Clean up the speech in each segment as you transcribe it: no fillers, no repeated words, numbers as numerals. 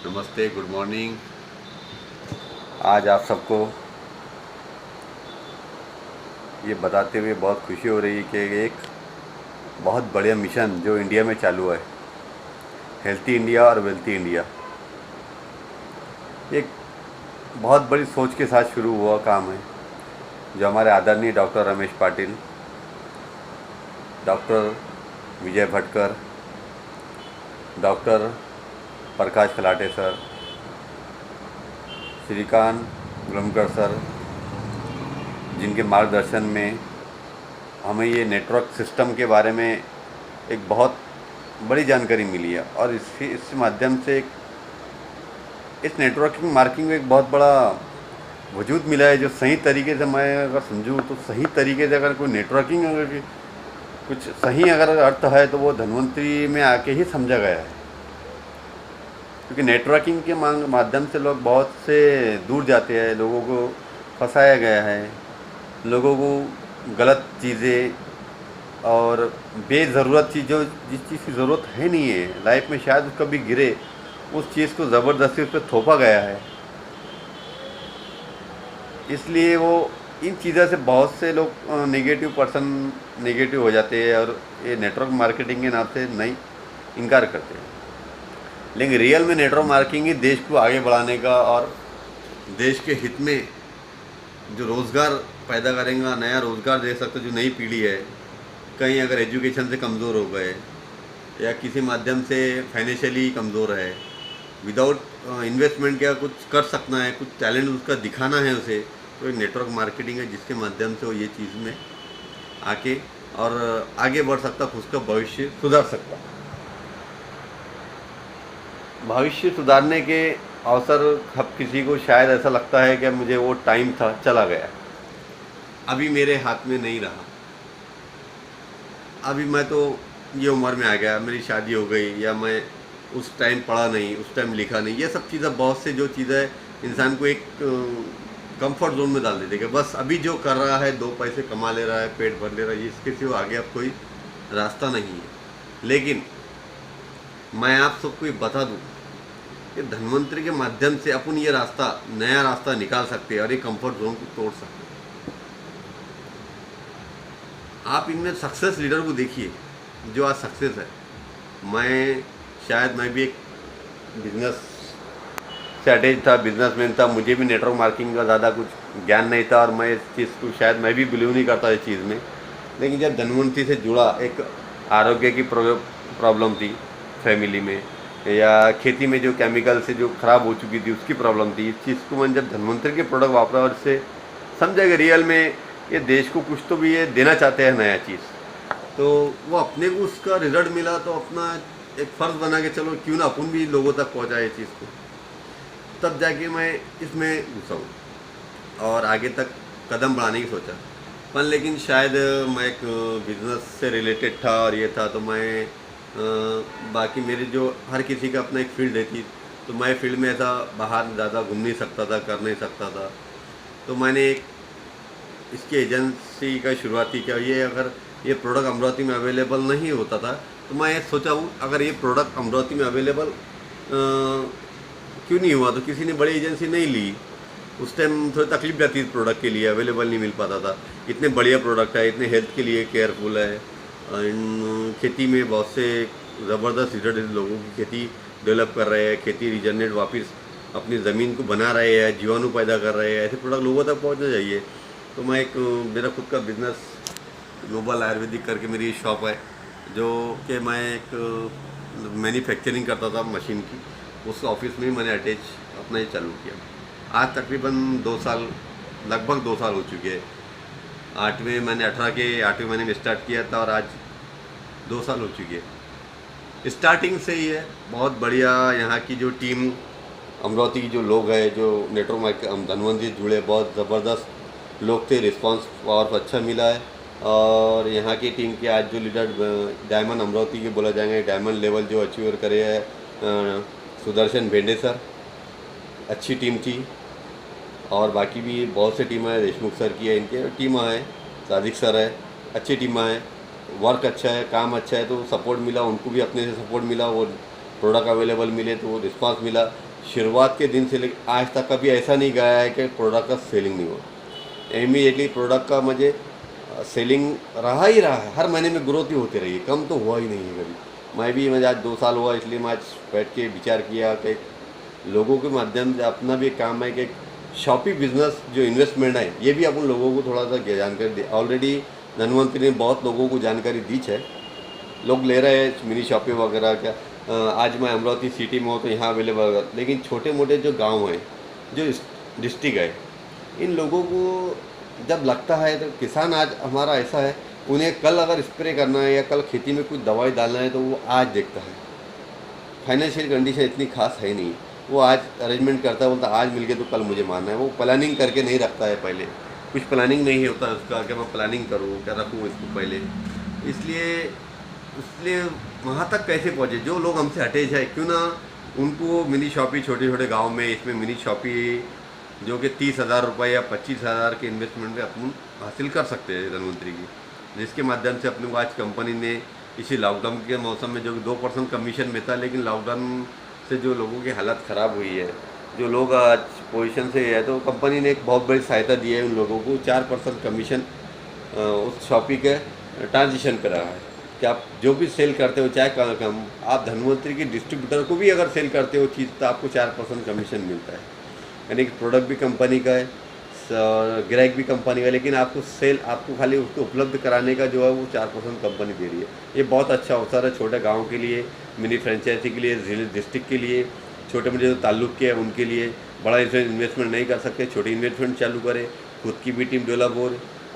नमस्ते, good morning. आज आप सबको ये बताते हुए बहुत खुशी हो रही है कि एक बहुत बढ़िया मिशन जो इंडिया में चालू है, हेल्थी इंडिया और वेल्थी इंडिया, एक बहुत बड़ी सोच के साथ शुरू हुआ काम है जो हमारे आदरणीय doctor Ramesh Patil, doctor Vijay Bhatkar, doctor प्रकाश खलाटे सर, श्रीकांत गुलमकर सर, जिनके मार्गदर्शन में हमें ये नेटवर्क सिस्टम के बारे में एक बहुत बड़ी जानकारी मिली है और इस माध्यम से इस नेटवर्किंग मार्किंग में एक बहुत बड़ा वजूद मिला है जो सही तरीके से मैं अगर समझूँ तो सही तरीके से अगर कोई नेटवर्किंग अगर कुछ सही अगर अर्थ है तो वो धन्वंतरी में आके ही समझा गया है, क्योंकि नेटवर्किंग के माध्यम से लोग बहुत से दूर जाते हैं, लोगों को फंसाया गया है, लोगों को गलत चीज़ें और बेज़रूरत चीज़ों जिस चीज़ की ज़रूरत है नहीं है लाइफ में, शायद कभी गिरे उस चीज़ को ज़बरदस्ती उस पर थोपा गया है। इसलिए वो इन चीज़ों से बहुत से लोग नेगेटिव हो जाते हैं और ये नेटवर्क मार्केटिंग के नाम से नहीं इनकार करते हैं। लेकिन रियल में नेटवर्क मार्केटिंग ही देश को आगे बढ़ाने का और देश के हित में जो रोज़गार पैदा करेगा, नया रोज़गार दे सकता, जो नई पीढ़ी है कहीं अगर एजुकेशन से कमज़ोर हो गए या किसी माध्यम से फाइनेंशियली कमज़ोर है, विदाउट इन्वेस्टमेंट क्या कुछ कर सकना है, कुछ टैलेंट उसका दिखाना है उसे, तो एक नेटवर्क मार्केटिंग है जिसके माध्यम से वो ये चीज़ में आके और आगे बढ़ सकता, खुद का भविष्य सुधार सकता। भविष्य सुधारने के अवसर हर किसी को शायद ऐसा लगता है कि मुझे वो टाइम था चला गया, अभी मेरे हाथ में नहीं रहा, अभी मैं तो ये उम्र में आ गया, मेरी शादी हो गई, या मैं उस टाइम पढ़ा नहीं, उस टाइम लिखा नहीं। ये सब चीज़ें, बहुत से जो चीज़ें इंसान को एक कंफर्ट जोन में डाल देते कि बस अभी जो कर रहा है, दो पैसे कमा ले रहा है, पेट भर ले रहा है, इसके सिवा आगे अब कोई रास्ता नहीं है। लेकिन मैं आप सबको ये बता दूँ कि धन्वंतरी के माध्यम से अपन ये रास्ता, नया रास्ता निकाल सकते हैं और ये कंफर्ट जोन को तोड़ सकते हैं। आप इनमें सक्सेस लीडर को देखिए जो आज सक्सेस है। मैं भी एक बिजनेस से अटैच था, बिजनेसमैन था, मुझे भी नेटवर्क मार्केटिंग का ज़्यादा कुछ ज्ञान नहीं था और मैं इस चीज़ को शायद मैं भी बिलीव नहीं करता इस चीज़ में। लेकिन जब धन्वंतरी से जुड़ा, एक आरोग्य की प्रॉब्लम थी फैमिली में, या खेती में जो केमिकल से जो ख़राब हो चुकी थी उसकी प्रॉब्लम थी, इस चीज़ को मैंने जब धन्वंतरी के प्रोडक्ट वापरा और इससे समझा कि रियल में ये देश को कुछ तो भी ये देना चाहते हैं नया चीज़, तो वो अपने को उसका रिजल्ट मिला तो अपना एक फ़र्ज़ बना के चलो क्यों ना अपन भी लोगों तक पहुँचाए इस चीज़ को। तब जाके मैं इसमें घुसा हूँ और आगे तक कदम बढ़ाने की सोचा। पर लेकिन शायद मैं एक बिज़नेस से रिलेटेड था और ये था, तो मैं बाकी मेरी जो हर किसी का अपना एक फील्ड रहती, तो मैं फील्ड में ऐसा बाहर ज़्यादा घूम नहीं सकता था, कर नहीं सकता था। तो मैंने एक इसकी एजेंसी का शुरुआती किया। ये अगर ये प्रोडक्ट अमरावती में अवेलेबल नहीं होता था तो मैं ये सोचा हूँ अगर ये प्रोडक्ट अमरावती में अवेलेबल क्यों नहीं हुआ, तो किसी ने बड़ी एजेंसी नहीं ली। उस टाइम थोड़ी तकलीफ रहती थी प्रोडक्ट के लिए, अवेलेबल नहीं मिल पाता था। इतने बढ़िया प्रोडक्ट है, इतने हेल्थ के लिए केयरफुल है, खेती में बहुत से ज़बरदस्त रिजल्ट, लोगों की खेती डेवलप कर रहे हैं, खेती रीजनरेट वापस अपनी ज़मीन को बना रहे हैं, जीवाणु पैदा कर रहे हैं, ऐसे प्रोडक्ट लोगों तक पहुँचना चाहिए। तो मैं एक मेरा खुद का बिज़नेस ग्लोबल आयुर्वेदिक करके मेरी शॉप है, जो कि मैं एक मैन्युफैक्चरिंग करता था मशीन की, उस ऑफिस में ही मैंने अटैच अपना ये चालू किया। आज तकरीबन 2 साल, लगभग 2 साल हो चुके हैं। 8वें महीने में स्टार्ट किया था और आज 2 साल हो चुके हैं। स्टार्टिंग से ही है बहुत बढ़िया। यहाँ की जो टीम, अमरावती की जो लोग हैं, जो नेटवर्क धनवंतरी से जुड़े, बहुत ज़बरदस्त लोग थे, रिस्पांस बहुत अच्छा मिला है। और यहाँ की टीम के आज जो लीडर डायमंड अमरावती के बोला जाएंगे, डायमंड लेवल जो अचीवर करे है सुदर्शन भेंडे सर, अच्छी टीम थी। और बाकी भी बहुत सी टीम है, देशमुख सर की है, इनके टीम है, सादिक सर है, अच्छी टीम है, वर्क अच्छा है, काम अच्छा है, तो सपोर्ट मिला, उनको भी अपने से सपोर्ट मिला, वो प्रोडक्ट अवेलेबल मिले तो वो रिस्पांस मिला। शुरुआत के दिन से लेकर आज तक कभी ऐसा नहीं गया है कि प्रोडक्ट का सेलिंग नहीं हुआ। इमीडिएटली प्रोडक्ट का मुझे सेलिंग रहा ही रहा है, हर महीने में ग्रोथ ही होती रही है, कम तो हुआ ही नहीं है कभी। मैं भी मुझे आज 2 साल हुआ, इसलिए मैं आज बैठ के विचार किया कि लोगों के माध्यम से अपना भी काम है कि शॉपी बिजनेस जो इन्वेस्टमेंट है ये भी अपन लोगों को थोड़ा सा जानकारी दे। ऑलरेडी धनवंतरी ने बहुत लोगों को जानकारी दी है, लोग ले रहे हैं मिनी शॉपी वगैरह क्या। आज मैं अमरावती सिटी में हूँ तो यहाँ अवेलेबल है, लेकिन छोटे मोटे जो गांव हैं, जो डिस्ट्रिक्ट है, इन लोगों को जब लगता है तो किसान आज हमारा ऐसा है, उन्हें कल अगर स्प्रे करना है या कल खेती में कुछ दवाई डालना है तो वो आज देखता है। फाइनेंशियल कंडीशन इतनी खास है नहीं, वो आज अरेंजमेंट करता है, बोलता आज मिल गए तो कल मुझे मारना है। वो प्लानिंग करके नहीं रखता है, पहले कुछ प्लानिंग नहीं होता है उसका कि मैं प्लानिंग करूँ क्या रखूँ इसको पहले। इसलिए वहाँ तक कैसे पहुँचे जो लोग हमसे अटैच है, क्यों ना उनको मिनी शॉपी छोटे छोटे गांव में, इसमें मिनी शॉपी जो कि 30,000 रुपये या 25,000 के इन्वेस्टमेंट में अपन हासिल कर सकते हैं धनवंतरी की, जिसके माध्यम से अपने को आज कंपनी ने इसी लॉकडाउन के मौसम में जो कि 2% कमीशन में था, लेकिन लॉकडाउन से जो लोगों की हालत ख़राब हुई है, जो लोग आज पोजीशन से है, तो कंपनी ने एक बहुत बड़ी सहायता दी है उन लोगों को। 4% कमीशन उस शॉपी के ट्रांजिशन पर रहा है कि आप जो भी सेल करते हो, चाहे कम आप धनवंतरी की डिस्ट्रीब्यूटर को भी अगर सेल करते हो चीज़, तो आपको 4% कमीशन मिलता है। यानी कि प्रोडक्ट भी कंपनी का है, ग्राहक भी कंपनी का, लेकिन आपको खाली उसको उपलब्ध कराने का जो है वो 4% कंपनी दे रही है। ये बहुत अच्छा अवसर है छोटे गांव के लिए, मिनी फ्रेंचाइजी के लिए, जिले डिस्ट्रिक्ट के लिए, छोटे मोटे जो ताल्लुक के हैं उनके लिए। बड़ा इन्वेस्टमेंट नहीं कर सकते, छोटी इन्वेस्टमेंट चालू करें, खुद की भी टीम डेवलप हो।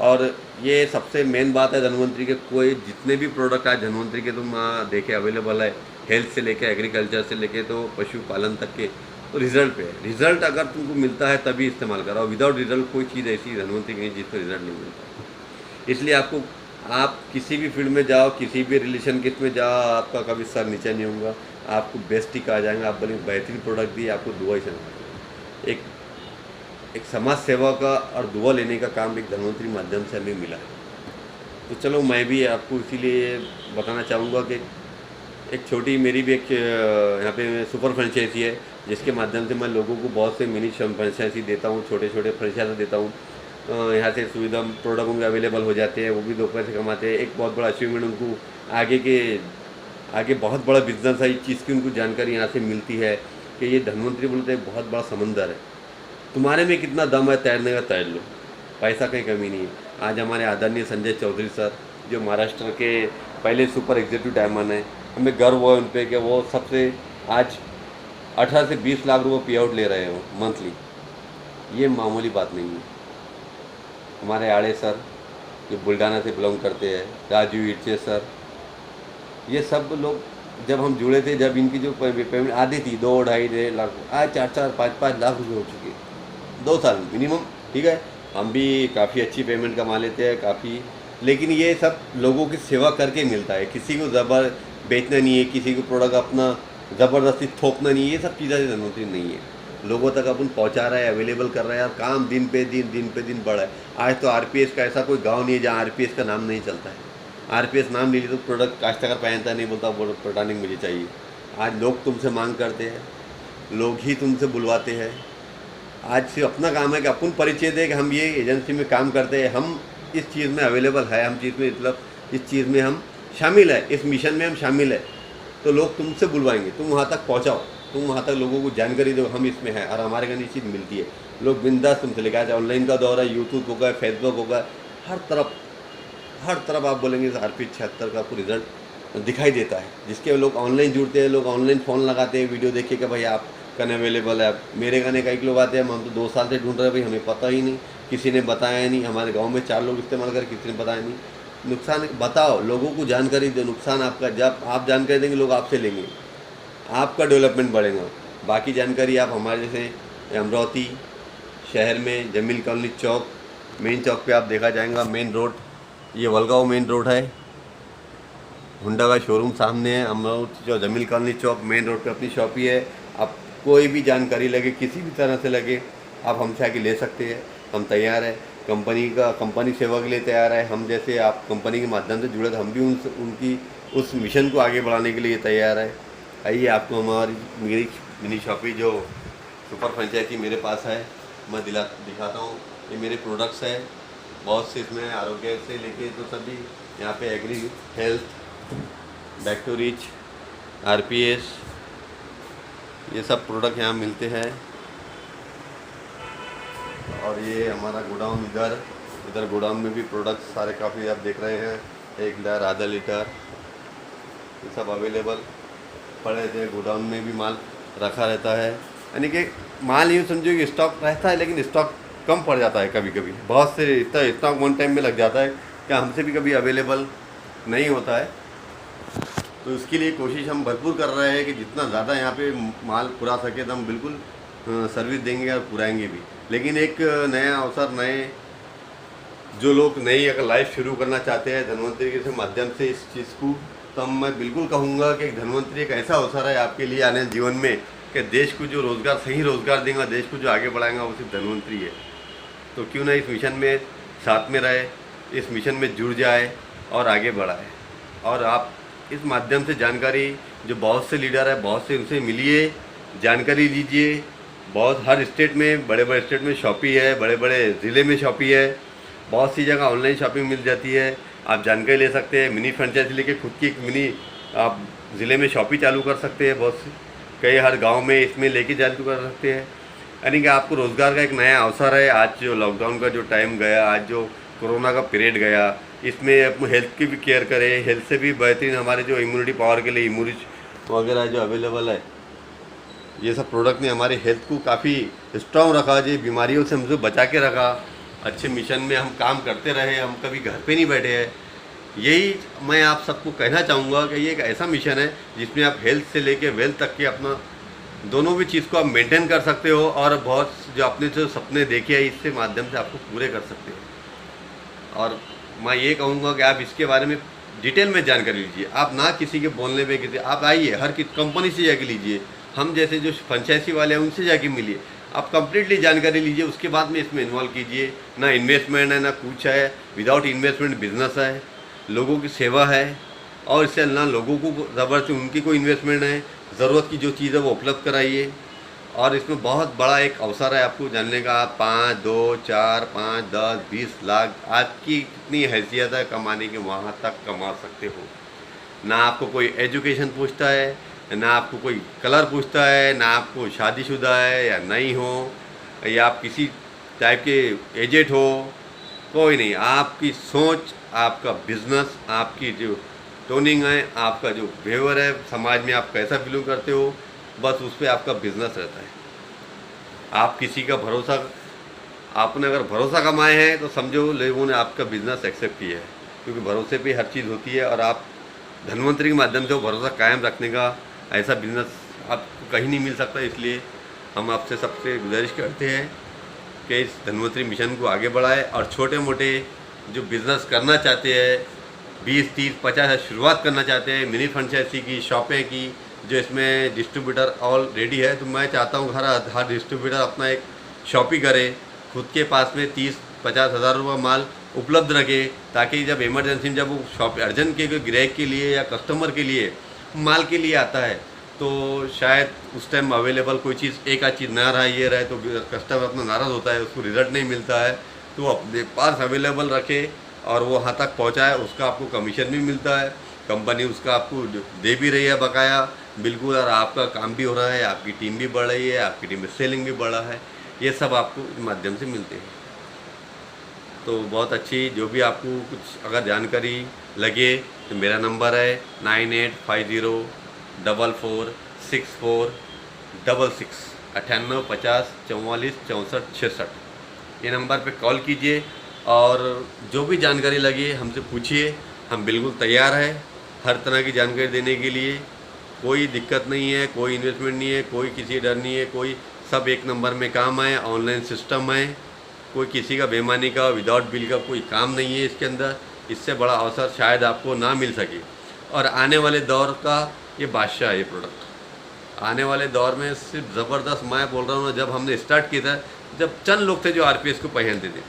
और ये सबसे मेन बात है धनवंतरी के, कोई जितने भी प्रोडक्ट आज धनवंतरी के तुम देखे अवेलेबल है, हेल्थ से लेके एग्रीकल्चर से लेके तो पशुपालन तक के, तो रिज़ल्ट पे है। रिज़ल्ट अगर तुमको मिलता है तभी इस्तेमाल करो, विदाउट रिज़ल्ट कोई चीज़ ऐसी धनवंतरी नहीं जिसको रिज़ल्ट नहीं मिलता। इसलिए आप किसी भी फील्ड में जाओ, किसी भी रिलेशन किस में जाओ, आपका कभी सर नीचा नहीं होगा, आपको बेस्ट ही कहा जाएगा। आप बोलेंगे बेहतरीन प्रोडक्ट दिए, आपको दुआ ही समझ। एक समाज सेवा का और दुआ लेने का काम एक धनवंतरी माध्यम से हमें मिला है। तो चलो मैं भी आपको इसीलिए बताना चाहूँगा कि एक छोटी मेरी भी एक यहाँ पे सुपर फ्रेंचाइजी है, जिसके माध्यम से मैं लोगों को बहुत से मिनी फ्रेंचाइजी देता हूँ, छोटे छोटे फ्रेंचाइजी देता हूँ। यहाँ से सुविधा प्रोडक्ट उनके अवेलेबल हो जाते हैं, वो भी 2 पैसे कमाते हैं। एक बहुत बड़ा अचीवमेंट उनको आगे बहुत बड़ा बिजनेस है, इस चीज़ की उनको जानकारी यहाँ से मिलती है कि ये धनवंतरी बोलते हैं बहुत बड़ा समंदर है, तुम्हारे में कितना दम है तैरने का, तैर लो, पैसा कहीं कमी नहीं है। आज हमारे आदरणीय संजय चौधरी सर, जो महाराष्ट्र के पहले सुपर एग्जीक्यूटिव डायमंड हैं, हमें गर्व है उन पर कि वो सबसे आज 18 से 20 लाख रुपये पे आउट ले रहे हो मंथली। ये मामूली बात नहीं है। हमारे आड़े सर जो बुल्डाना से बिलोंग करते हैं, राजू इटचे सर, ये सब लोग जब हम जुड़े थे, जब इनकी जो पेमेंट आधी थी 2-2.5 लाख, आज 4-4, 5-5 लाख रुपये हो चुके 2 साल मिनिमम। ठीक है, हम भी काफ़ी अच्छी पेमेंट कमा लेते हैं काफ़ी, लेकिन ये सब लोगों की सेवा करके मिलता है। किसी को ज़बर बेचना नहीं है, किसी को प्रोडक्ट अपना ज़बरदस्ती थोपना नहीं है, ये सब चीज़ें धनवंतरी नहीं है। लोगों तक अपन पहुंचा रहा है, अवेलेबल कर रहा है, और काम दिन पे दिन बढ़ा है। आज तो आरपीएस का ऐसा कोई गांव नहीं है जहाँ आरपीएस का नाम नहीं चलता है। आरपीएस नाम ले ली तो प्रोडक्ट काश्तकार पहनता नहीं, बोलता प्रोडक्ट मुझे चाहिए। आज लोग तुमसे मांग करते हैं, लोग ही तुमसे बुलवाते हैं। आज सिर्फ अपना काम है कि अपन परिचय दें कि हम ये एजेंसी में काम करते हैं, हम इस चीज़ में अवेलेबल है, हम चीज़ में मतलब इस चीज़ में हम शामिल है, इस मिशन में हम शामिल है, तो लोग तुमसे बुलवाएंगे। तुम वहाँ तक पहुँचाओ, तुम वहाँ तक लोगों को जानकारी दो हम इसमें हैं और हमारे यहाँ ये चीज़ मिलती है। लोग बिंदास तुमसे लेकर आए। ऑनलाइन का दौर है, यूट्यूब होगा, फेसबुक होगा, हर तरफ आप बोलेंगे RP 76 का आपको रिजल्ट दिखाई देता है, जिसके लोग ऑनलाइन जुड़ते हैं, लोग ऑनलाइन फ़ोन लगाते हैं, वीडियो देखिए कि भाई आप कन अवेलेबल है। मेरे कहने कई लोग आते हैं, हम तो 2 साल से ढूंढ रहे हैं, भाई हमें पता ही नहीं, किसी ने बताया नहीं। हमारे गांव में 4 लोग इस्तेमाल कर, किसी ने बताया नहीं। नुकसान बताओ, लोगों को जानकारी दो। नुकसान आपका, जब आप जानकारी देंगे लोग आपसे लेंगे, आपका डेवलपमेंट बढ़ेगा। बाकी जानकारी आप हमारे जैसे अमरावती शहर में जमील कॉलोनी चौक, मेन चौक पे आप देखा जाएगा, मेन रोड, ये वलगांव मेन रोड है, हुंडा का शोरूम सामने है। अमरावती जो जमील कॉलोनी चौक मेन रोड पे अपनी शॉप ही है। आप कोई भी जानकारी लगे, किसी भी तरह से लगे, आप हमसे आके ले सकते हैं। हम तैयार है, कंपनी सेवा के लिए तैयार है। हम जैसे आप कंपनी के माध्यम से जुड़े तो हम भी उनकी उस मिशन को आगे बढ़ाने के लिए तैयार है। आइए आपको हमारी मेरी मिनी शॉपी जो सुपर फ्रेंचाइजी मेरे पास है मैं दिखाता हूँ। ये मेरे प्रोडक्ट्स हैं, बहुत से इसमें आरोग्य से लेके तो सभी यहाँ पे agri health, back to rich, RPS, ये सब प्रोडक्ट यहाँ मिलते हैं। और ये हमारा गोडाउन इधर गोडाउन में भी प्रोडक्ट्स सारे काफ़ी आप देख रहे हैं, 1 लीटर, आधा लीटर, ये सब अवेलेबल पड़े थे। गोडाउन में भी माल रखा रहता है, यानी कि माल यूँ समझो कि स्टॉक रहता है लेकिन स्टॉक कम पड़ जाता है कभी कभी। बहुत से इतना स्टॉक वन टाइम में लग जाता है कि हमसे भी कभी अवेलेबल नहीं होता है। तो इसके लिए कोशिश हम भरपूर कर रहे हैं कि जितना ज़्यादा यहाँ पे माल पुरा सके तो हम बिल्कुल सर्विस देंगे और पुराएंगे भी। लेकिन एक नया अवसर, नए जो लोग नई अगर लाइफ शुरू करना चाहते हैं धन्वंतरी के माध्यम से इस चीज़ को, तो मैं बिल्कुल कहूँगा कि धन्वंतरी एक ऐसा अवसर है आपके लिए आने जीवन में कि देश को जो रोज़गार, सही रोज़गार देगा, देश को जो आगे बढ़ाएगा वो सिर्फ धन्वंतरी है। तो क्यों ना इस मिशन में साथ में रहे, इस मिशन में जुड़ जाए और आगे बढ़ाए। और आप इस माध्यम से जानकारी, जो बहुत से लीडर है, बहुत से उनसे मिलिए, जानकारी लीजिए। बहुत हर स्टेट में, बड़े बड़े स्टेट में शॉपी है, बड़े बड़े ज़िले में शॉपी है, बहुत सी जगह ऑनलाइन शॉपिंग मिल जाती है। आप जानकारी ले सकते हैं, मिनी फ्रेंचाइजी लेके खुद की एक मिनी आप ज़िले में शॉपी चालू कर सकते हैं। बहुत सी कई हर गांव में इसमें लेके चालू कर सकते हैं। यानी कि आपको रोज़गार का एक नया अवसर है। आज जो लॉकडाउन का जो टाइम गया, आज जो कोरोना का पीरियड गया, इसमें अपने हेल्थ की भी केयर करें। हेल्थ से भी बेहतरीन हमारे जो इम्यूनिटी पावर के लिए इम्यूनिज वगैरह जो अवेलेबल है, ये सब प्रोडक्ट ने हमारी हेल्थ को काफ़ी स्ट्रॉन्ग रखा, जी बीमारियों से हमसे बचा के रखा। अच्छे मिशन में हम काम करते रहे, हम कभी घर पे नहीं बैठे हैं। यही मैं आप सबको कहना चाहूँगा कि ये एक ऐसा मिशन है जिसमें आप हेल्थ से लेके वेल्थ तक के अपना दोनों भी चीज़ को आप मेंटेन कर सकते हो और बहुत जो अपने जो सपने देखे हैं इससे माध्यम से आपको पूरे कर सकते हो। और मैं ये कहूँगा कि आप इसके बारे में डिटेल में जानकारी लीजिए। आप ना किसी के बोलने पे किसी, आप आइए, हर किस कंपनी से जाके लीजिए, हम जैसे जो फ्रेंचाइजी वाले हैं उनसे जाके मिलिए, आप कंप्लीटली जानकारी लीजिए, उसके बाद में इसमें इन्वॉल्व कीजिए। ना इन्वेस्टमेंट है, ना कुछ है, विदाउट इन्वेस्टमेंट बिजनेस है, लोगों की सेवा है। और इससे ना लोगों को ज़बरदस्ती उनकी कोई इन्वेस्टमेंट है, ज़रूरत की जो चीज़ है वो उपलब्ध कराइए। और इसमें बहुत बड़ा एक अवसर है आपको जानने का। आप 5, 2, 4, 5, 10, 20 लाख आपकी कितनी हैसियत है कमाने की, वहाँ तक कमा सकते हो। ना आपको कोई एजुकेशन पूछता है, ना आपको कोई कलर पूछता है, ना आपको शादीशुदा है या नहीं हो, या आप किसी टाइप के एजेड हो, कोई नहीं। आपकी सोच, आपका बिजनेस, आपकी जो टोनिंग है, आपका जो बिहेवियर है, समाज में आप कैसा बिलोंग करते हो, बस उस पर आपका बिजनेस रहता है। आप किसी का भरोसा, आपने अगर भरोसा कमाए हैं तो समझो लोगों ने आपका बिजनेस एक्सेप्ट किया है, क्योंकि भरोसे पे हर चीज़ होती है। और आप धन्वंतरी के माध्यम से वो भरोसा कायम रखने का ऐसा बिजनेस आपको कहीं नहीं मिल सकता। इसलिए हम आपसे सबसे गुजारिश करते हैं कि इस धन्वंतरी मिशन को आगे बढ़ाए। और छोटे मोटे जो बिज़नेस करना चाहते हैं, 20, 30, 50 शुरुआत करना चाहते हैं, मिनी फ्रेंचाइजी की, शॉपें की, जो इसमें डिस्ट्रीब्यूटर ऑलरेडी है, तो मैं चाहता हूँ हर डिस्ट्रीब्यूटर अपना एक शॉपी करे, खुद के पास में 30-50 हज़ार रुपये माल उपलब्ध रखे, ताकि जब इमरजेंसी में, जब वो शॉप अर्जेंट के ग्राहक के लिए या कस्टमर के लिए माल के लिए आता है, तो शायद उस टाइम अवेलेबल कोई चीज़, एक आध चीज़ ना रहा, ये रहे, तो कस्टमर अपना नाराज़ होता है, उसको रिजल्ट नहीं मिलता है। तो अपने पास अवेलेबल रखे और वो वहाँ तक पहुँचाए, उसका आपको कमीशन भी मिलता है, कंपनी उसका आपको दे भी रही है बकाया बिल्कुल, और आपका काम भी हो रहा है, आपकी टीम भी बढ़ रही है, आपकी टीम में सेलिंग भी बढ़ा है। ये सब आपको इस माध्यम से मिलते हैं। तो बहुत अच्छी, जो भी आपको कुछ अगर जानकारी लगे तो मेरा नंबर है 9850446466 9850446466। ये नंबर पे कॉल कीजिए और जो भी जानकारी लगे हमसे पूछिए, हम बिल्कुल तैयार है हर तरह की जानकारी देने के लिए। कोई दिक्कत नहीं है, कोई इन्वेस्टमेंट नहीं है, कोई किसी डर नहीं है, कोई सब एक नंबर में काम है, ऑनलाइन सिस्टम है, कोई किसी का बेईमानी का, विदाउट बिल का कोई काम नहीं है इसके अंदर। इससे बड़ा अवसर शायद आपको ना मिल सके। और आने वाले दौर का ये बादशाह है ये प्रोडक्ट। आने वाले दौर में सिर्फ ज़बरदस्त, मैं बोल रहा हूँ ना, जब हमने स्टार्ट किया था, जब चंद लोग थे जो RPS को पहनते थे,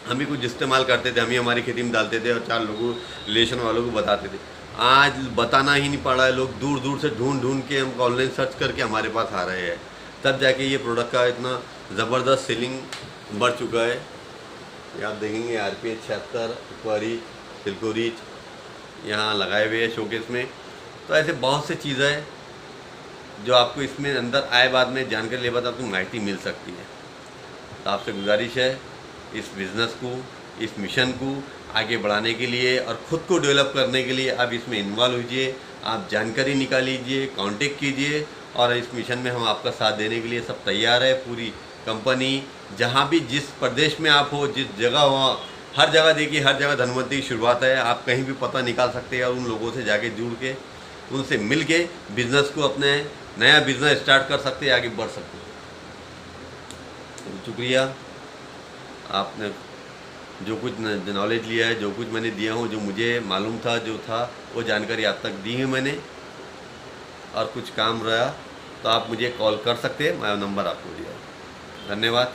हम ही कुछ इस्तेमाल करते थे, हम ही हमारी खेती में डालते थे और 4 लोगों रिलेशन वालों को बताते थे। आज बताना ही नहीं पड़ रहा है, लोग दूर दूर से ढूंढ ढूंढ के हमको ऑनलाइन सर्च करके हमारे पास आ रहे हैं, तब जाके ये प्रोडक्ट का इतना ज़बरदस्त सेलिंग बढ़ चुका है। ये आप देखेंगे RPH 76 एक्वारीज सिल्कोरीज यहाँ लगाए हुए हैं शोकेस में। तो ऐसे बहुत से चीज़ें हैं जो आपको इसमें अंदर आए बाद में जानकारी ले बाद आपको माहिती मिल सकती है। तो आपसे गुजारिश है, इस बिज़नेस को, इस मिशन को आगे बढ़ाने के लिए और ख़ुद को डेवलप करने के लिए आप इसमें इन्वॉल्व कीजिए, आप जानकारी निकालीजिए, कांटेक्ट कीजिए, और इस मिशन में हम आपका साथ देने के लिए सब तैयार है। पूरी कंपनी जहाँ भी जिस प्रदेश में आप हो, जिस जगह हो, हर जगह देखिए, हर जगह धनवंतरी की शुरुआत है। आप कहीं भी पता निकाल सकते हैं और उन लोगों से जाके जुड़ के उनसे मिल के बिज़नेस को, अपने नया बिज़नेस स्टार्ट कर सकते हैं, आगे बढ़ सकते हैं। शुक्रिया, आपने जो कुछ नॉलेज लिया है, जो कुछ मैंने दिया हूँ, जो मुझे मालूम था, जो था वो जानकारी आप तक दी है मैंने। और कुछ काम रहा तो आप मुझे कॉल कर सकते हैं, मैं नंबर आपको दिया। धन्यवाद।